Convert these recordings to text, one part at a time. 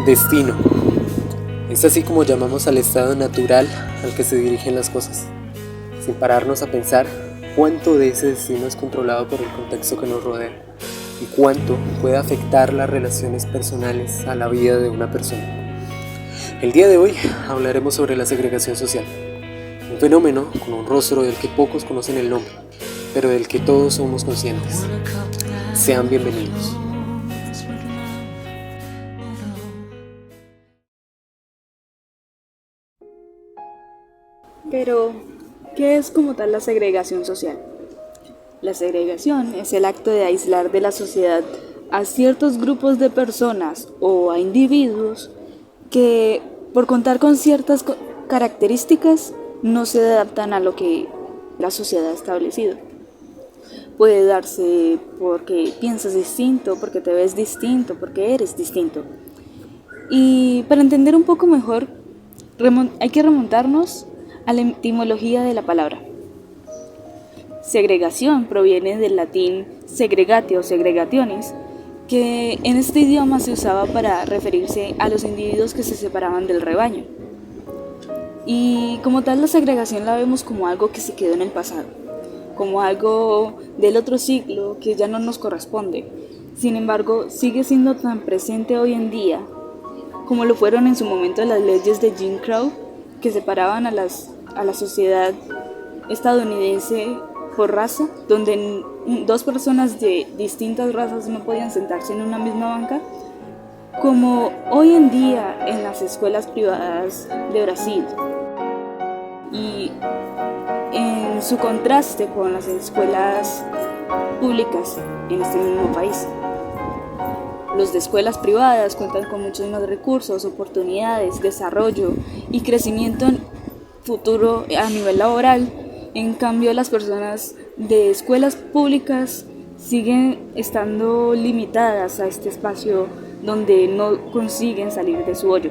Destino. Es así como llamamos al estado natural al que se dirigen las cosas, sin pararnos a pensar cuánto de ese destino es controlado por el contexto que nos rodea y cuánto puede afectar las relaciones personales a la vida de una persona. El día de hoy hablaremos sobre la segregación social, un fenómeno con un rostro del que pocos conocen el nombre, pero del que todos somos conscientes. Sean bienvenidos. Pero, ¿qué es como tal la segregación social? La segregación es el acto de aislar de la sociedad a ciertos grupos de personas o a individuos que, por contar con ciertas características, no se adaptan a lo que la sociedad ha establecido. Puede darse porque piensas distinto, porque te ves distinto, porque eres distinto. Y para entender un poco mejor, hay que remontarnos a la etimología de la palabra. Segregación proviene del latín segregatio o segregationis, que en este idioma se usaba para referirse a los individuos que se separaban del rebaño. Y como tal, la segregación la vemos como algo que se quedó en el pasado, como algo del otro siglo que ya no nos corresponde. Sin embargo, sigue siendo tan presente hoy en día como lo fueron en su momento las leyes de Jim Crow, que separaban a la sociedad estadounidense por raza, donde dos personas de distintas razas no podían sentarse en una misma banca, como hoy en día en las escuelas privadas de Brasil, y en su contraste con las escuelas públicas en este mismo país. Los de escuelas privadas cuentan con muchos más recursos, oportunidades, desarrollo y crecimiento futuro a nivel laboral. En cambio, las personas de escuelas públicas siguen estando limitadas a este espacio donde no consiguen salir de su hoyo.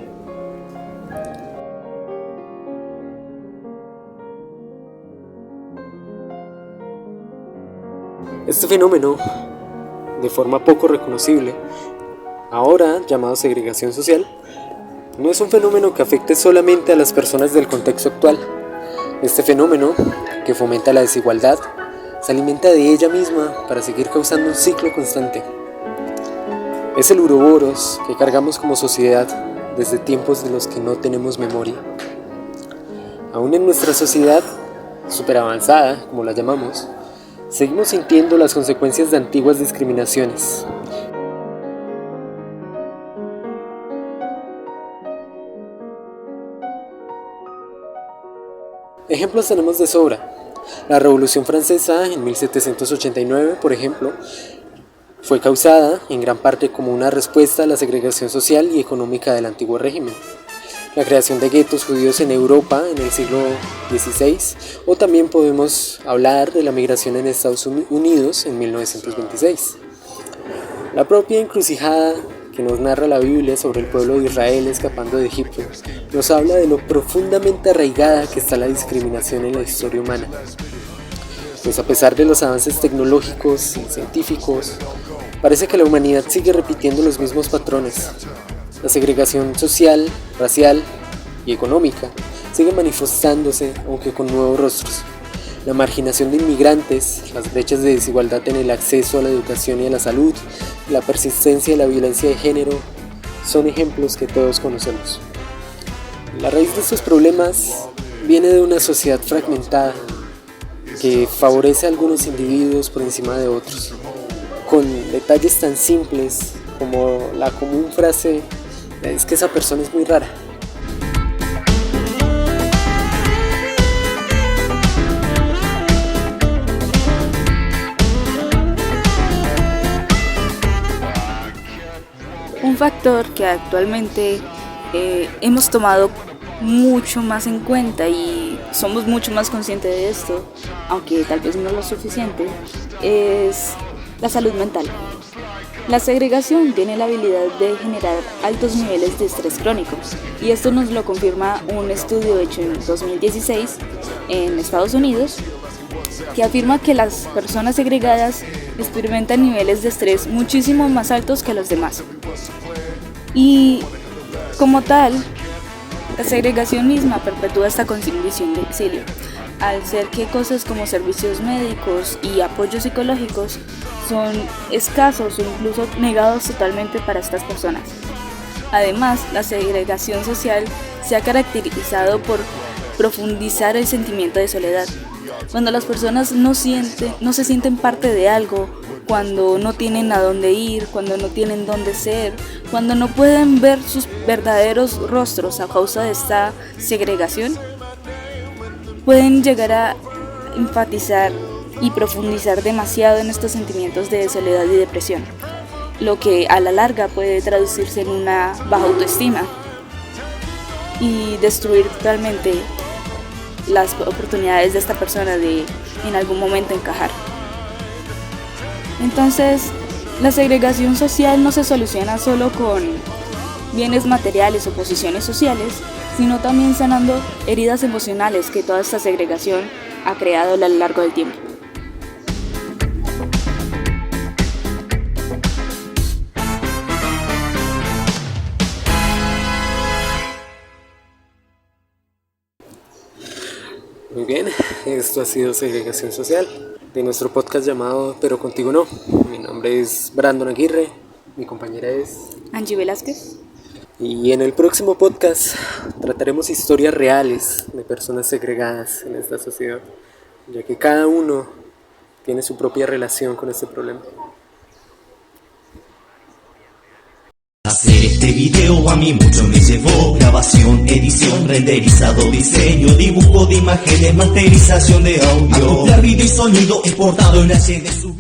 Este fenómeno, de forma poco reconocible, ahora llamado segregación social, no es un fenómeno que afecte solamente a las personas del contexto actual. Este fenómeno, que fomenta la desigualdad, se alimenta de ella misma para seguir causando un ciclo constante. Es el uroboros que cargamos como sociedad desde tiempos de los que no tenemos memoria. Aún en nuestra sociedad superavanzada, como la llamamos, seguimos sintiendo las consecuencias de antiguas discriminaciones. Ejemplos tenemos de sobra. La Revolución Francesa en 1789, por ejemplo, fue causada en gran parte como una respuesta a la segregación social y económica del antiguo régimen. La creación de guetos judíos en Europa en el siglo XVI, o también podemos hablar de la migración en Estados Unidos en 1926. La propia encrucijada que nos narra la Biblia sobre el pueblo de Israel escapando de Egipto, nos habla de lo profundamente arraigada que está la discriminación en la historia humana. Pues a pesar de los avances tecnológicos y científicos, parece que la humanidad sigue repitiendo los mismos patrones. La segregación social, racial y económica sigue manifestándose, aunque con nuevos rostros. La marginación de inmigrantes, las brechas de desigualdad en el acceso a la educación y a la salud, la persistencia de la violencia de género, son ejemplos que todos conocemos. La raíz de estos problemas viene de una sociedad fragmentada que favorece a algunos individuos por encima de otros, con detalles tan simples como la común frase "es que esa persona es muy rara". Un factor que actualmente hemos tomado mucho más en cuenta y somos mucho más conscientes de esto, aunque tal vez no lo suficiente, es la salud mental. La segregación tiene la habilidad de generar altos niveles de estrés crónico, y esto nos lo confirma un estudio hecho en 2016 en Estados Unidos, que afirma que las personas segregadas experimentan niveles de estrés muchísimo más altos que los demás. Y Como tal, la segregación misma perpetúa esta condición de exilio, al ser que cosas como servicios médicos y apoyos psicológicos son escasos o incluso negados totalmente para estas personas. Además, la segregación social se ha caracterizado por profundizar el sentimiento de soledad. Cuando las personas no se sienten parte de algo, cuando no tienen a dónde ir, cuando no tienen dónde ser, cuando no pueden ver sus verdaderos rostros a causa de esta segregación, pueden llegar a enfatizar y profundizar demasiado en estos sentimientos de soledad y depresión, lo que a la larga puede traducirse en una baja autoestima y destruir totalmente las oportunidades de esta persona de en algún momento encajar. Entonces, la segregación social no se soluciona solo con bienes materiales o posiciones sociales, sino también sanando heridas emocionales que toda esta segregación ha creado a lo largo del tiempo. Muy bien, esto ha sido Segregación Social, de nuestro podcast llamado Pero Contigo No. Mi nombre es Brandon Aguirre, mi compañera es Angie Velázquez. Y en el próximo podcast trataremos historias reales de personas segregadas en esta sociedad, ya que cada uno tiene su propia relación con este problema. Hacer este video a mí mucho me llevó. Grabación, edición, renderizado, diseño, dibujo de imágenes, masterización de audio. Acoplar video y sonido exportado en HD.